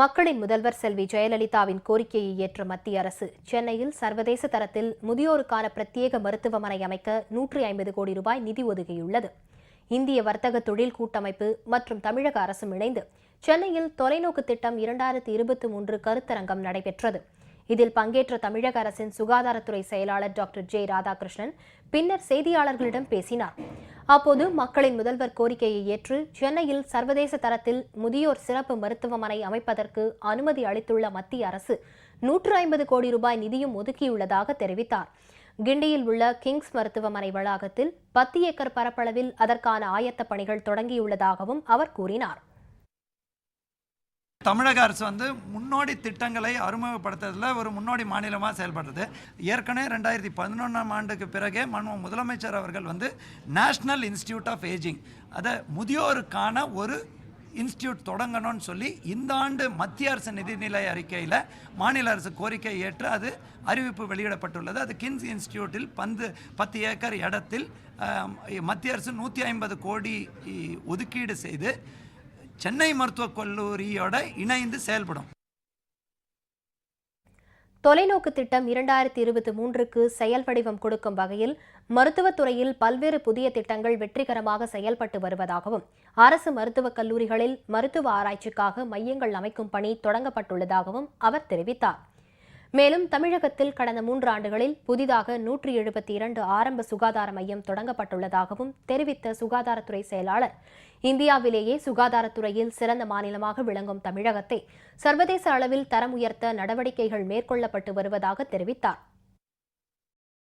மக்களின் முதல்வர் செல்வி ஜெயலலிதாவின் கோரிக்கையை ஏற்ற மத்திய அரசு சென்னையில் சர்வதேச தரத்தில் முதியோருக்கான பிரத்யேக மருத்துவமனை அமைக்க 150 கோடி ரூபாய் நிதி ஒதுக்கியுள்ளது. இந்திய வர்த்தக தொழில் கூட்டமைப்பு மற்றும் தமிழக அரசும் இணைந்து சென்னையில் தொலைநோக்கு திட்டம் 2023 கருத்தரங்கம் நடைபெற்றது. இதில் பங்கேற்ற தமிழக அரசின் சுகாதாரத்துறை செயலாளர் டாக்டர் ஜே ராதாகிருஷ்ணன் பின்னர் செய்தியாளர்களிடம் பேசினார். அப்போது மக்களின் முதல்வர் கோரிக்கையை ஏற்று சென்னையில் சர்வதேச தரத்தில் முதியோர் சிறப்பு மருத்துவமனை அமைப்பதற்கு அனுமதி அளித்துள்ள மத்திய அரசு 150 கோடி ரூபாய் நிதியும் ஒதுக்கியுள்ளதாக தெரிவித்தார். கிண்டியில் உள்ள கிங்ஸ் மருத்துவமனை வளாகத்தில் 10 ஏக்கர் பரப்பளவில் அதற்கான ஆயத்த பணிகள் தொடங்கியுள்ளதாகவும் அவர் கூறினார். தமிழக அரசு முன்னோடி திட்டங்களை அறிமுகப்படுத்துறதுல ஒரு முன்னோடி மாநிலமாக செயல்படுறது. ஏற்கனவே 2011ஆம் ஆண்டுக்கு பிறகே முதலமைச்சர் அவர்கள் நேஷனல் இன்ஸ்டிடியூட் ஆஃப் ஏஜிங், அதை முதியோருக்கான ஒரு இன்ஸ்டிடியூட் தொடங்கணும்னு சொல்லி இந்த ஆண்டு மத்திய அரசு நிதிநிலை அறிக்கையில் மாநில அரசு கோரிக்கை ஏற்று அது அறிவிப்பு வெளியிடப்பட்டுள்ளது. அது கிங்ஸ் இன்ஸ்டிடியூட்டில் 10 ஏக்கர் இடத்தில் மத்திய அரசு 150 கோடி ஒதுக்கீடு செய்து சென்னை மருத்துவக் கல்லூரியோட இணைந்து செயல்படும். தொலைநோக்கு திட்டம் 2023க்கு செயல் வடிவம் கொடுக்கும் வகையில் மருத்துவத்துறையில் பல்வேறு புதிய திட்டங்கள் வெற்றிகரமாக செயல்பட்டு வருவதாகவும் அரசு மருத்துவக் கல்லூரிகளில் மருத்துவ ஆராய்ச்சிக்காக மையங்கள் அமைக்கும் பணி தொடங்கப்பட்டுள்ளதாகவும் அவர் தெரிவித்தார். மேலும் தமிழகத்தில் கடந்த 3 ஆண்டுகளில் புதிதாக 172 ஆரம்ப சுகாதார மையம் தொடங்கப்பட்டுள்ளதாகவும் தெரிவித்த சுகாதாரத்துறை செயலாளர், இந்தியாவிலேயே சுகாதாரத்துறையில் சிறந்த மாநிலமாக விளங்கும் தமிழகத்தை சர்வதேச அளவில் தரம் உயர்த்த நடவடிக்கைகள் மேற்கொள்ளப்பட்டு வருவதாக தெரிவித்தார்.